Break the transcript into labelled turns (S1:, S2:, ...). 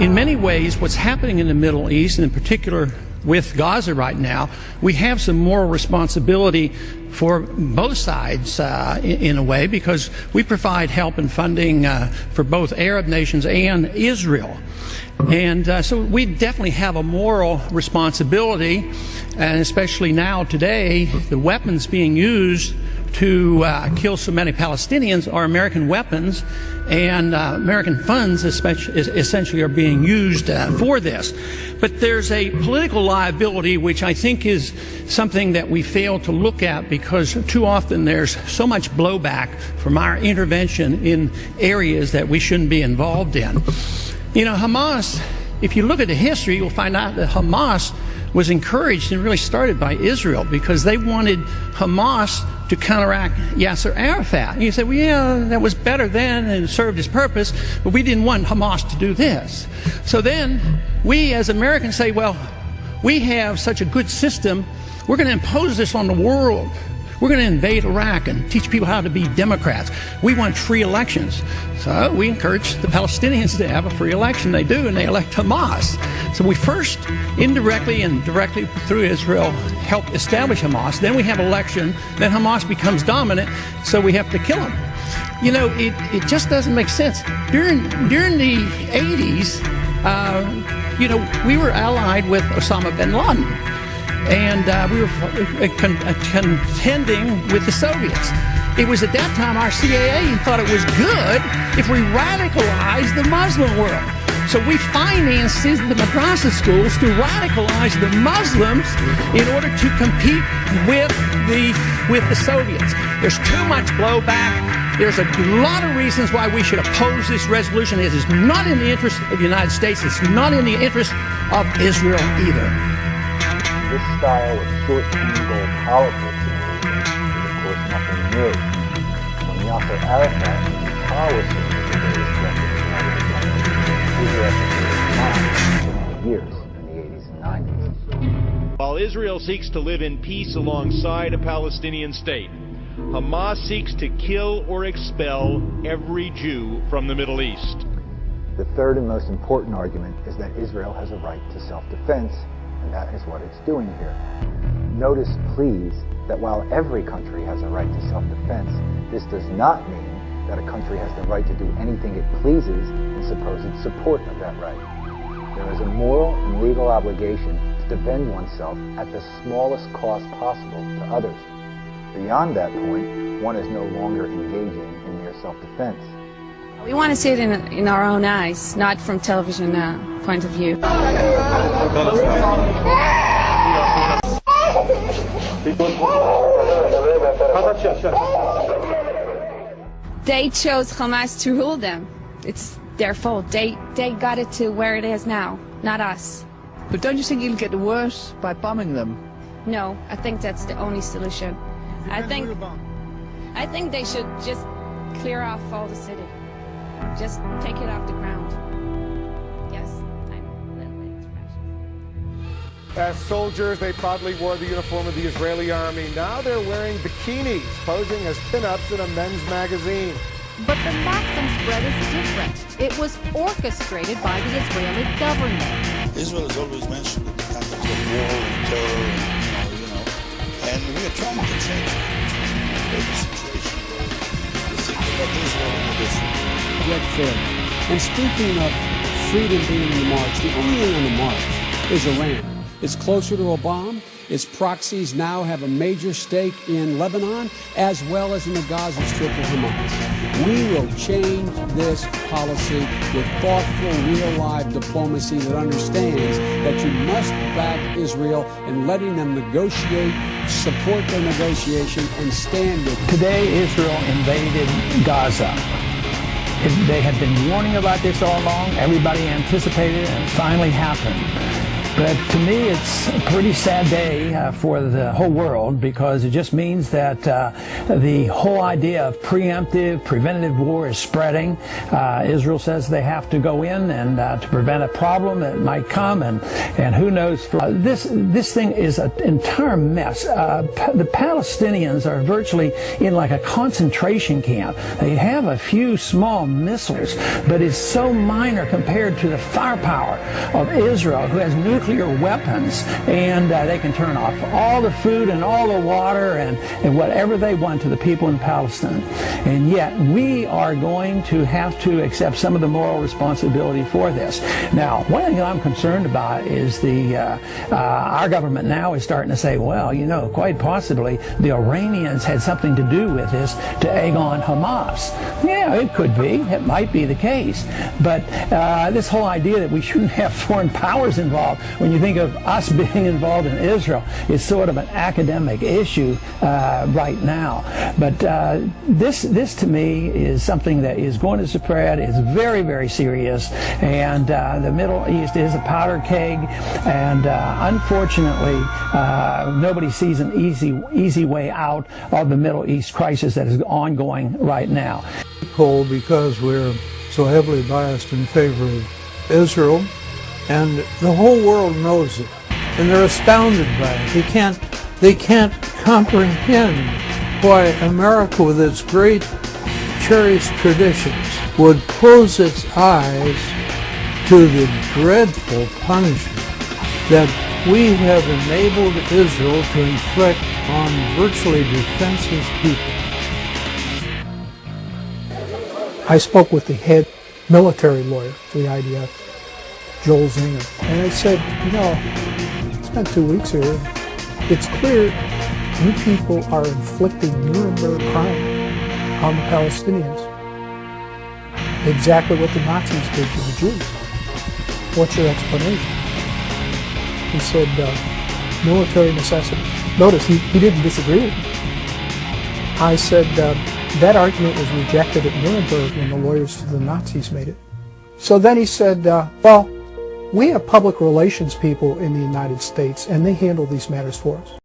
S1: in many ways, what's happening in the Middle East, and in particular with Gaza right now, we have some moral responsibility for both sides in a way, because we provide help and funding for both Arab nations and Israel. And so we definitely have a moral responsibility, and especially now today, the weapons being used to kill so many Palestinians are American weapons, and American funds essentially are being used for this. But there's a political liability which I think is something that we fail to look at, because too often there's so much blowback from our intervention in areas that we shouldn't be involved in. You know, Hamas, if you look at the history, you'll find out that Hamas was encouraged and really started by Israel, because they wanted Hamas to counteract Yasser Arafat. And you say, well, yeah, that was better then and served its purpose, but we didn't want Hamas to do this. So then we as Americans say, well, we have such a good system, we're going to impose this on the world. We're going to invade Iraq and teach people how to be Democrats. We want free elections. So we encourage the Palestinians to have a free election. They do, and they elect Hamas. So we first, indirectly and directly through Israel, help establish Hamas. Then we have election. Then Hamas becomes dominant, so we have to kill them. You know, it just doesn't make sense. During the 80s, you know, we were allied with Osama bin Laden. And we were contending with the Soviets. It was at that time our CAA thought it was good if we radicalized the Muslim world. So we financed the madrasa schools to radicalize the Muslims in order to compete with the Soviets. There's too much blowback. There's a lot of reasons why we should oppose this resolution. It is not in the interest of the United States. It's not in the interest of Israel either.
S2: This style of short-term goal politics in the region is, of course, nothing new. When Yasser Arafat and his power system of various weapons Israel for years in the 80s and 90s.
S3: While Israel seeks to live in peace alongside a Palestinian state, Hamas seeks to kill or expel every Jew from the Middle East.
S2: The third and most important argument is that Israel has a right to self-defense, and that is what it's doing here. Notice, please, that while every country has a right to self-defense, this does not mean that a country has the right to do anything it pleases in supposed support of that right. There is a moral and legal obligation to defend oneself at the smallest cost possible to others. Beyond that point, one is no longer engaging in mere self-defense.
S4: We want to see it in our own eyes, not from television point of view. They chose Hamas to rule them. It's their fault. They got it to where it is now, not us.
S5: But don't you think it'll get worse by bombing them?
S4: No, I think that's the only solution. I think they should just clear off all the city. Just take it off the ground. Yes, I'm a little bit expressionist.
S6: As soldiers, they proudly wore the uniform of the Israeli army. Now they're wearing bikinis, posing as pin-ups in a men's magazine.
S7: But the Maxim spread is different. It was orchestrated by the Israeli government.
S8: Israel has always mentioned the concept of war and terror, and we are trying to change it. The situation where you think about Israel in a different way.
S9: And speaking of freedom being in the march, the only thing on the march is Iran. It's closer to a bomb. Its proxies now have a major stake in Lebanon as well as in the Gaza Strip of Hamas. We will change this policy with thoughtful, real-life diplomacy that understands that you must back Israel in letting them negotiate, support their negotiation, and stand with them.
S1: Today, Israel invaded Gaza. They had been warning about this all along. Everybody anticipated it, and it finally happened. But to me, it's a pretty sad day for the whole world, because it just means that the whole idea of preemptive, preventative war is spreading. Israel says they have to go in and to prevent a problem that might come, and who knows. This thing is an entire mess. The Palestinians are virtually in like a concentration camp. They have a few small missiles, but it's so minor compared to the firepower of Israel, who has nuclear weapons, and they can turn off all the food and all the water and whatever they want to the people in Palestine. And yet we are going to have to accept some of the moral responsibility for this. Now, one thing I'm concerned about is our government now is starting to say, well, you know, quite possibly the Iranians had something to do with this to egg on Hamas. Yeah, it could be. It might be the case. But this whole idea that we shouldn't have foreign powers involved, when you think of us being involved in Israel, is sort of an academic issue right now. But this to me is something that is going to spread. It's very, very serious. And the Middle East is a powder keg. And unfortunately, nobody sees an easy way out of the Middle East crisis that is ongoing right now.
S10: Because we're so heavily biased in favor of Israel, and the whole world knows it, and they're astounded by it. They can't comprehend why America, with its great cherished traditions, would close its eyes to the dreadful punishment that we have enabled Israel to inflict on virtually defenseless people.
S11: I spoke with the head military lawyer for the IDF, Joel Zinger, and I said, you know, I spent 2 weeks here. It's clear you people are inflicting Nuremberg crime on the Palestinians. Exactly what the Nazis did to the Jews. What's your explanation? He said, military necessity. Notice, he didn't disagree with me. I said, that argument was rejected at Nuremberg when the lawyers for the Nazis made it. So then he said, well, we have public relations people in the United States, and they handle these matters for us.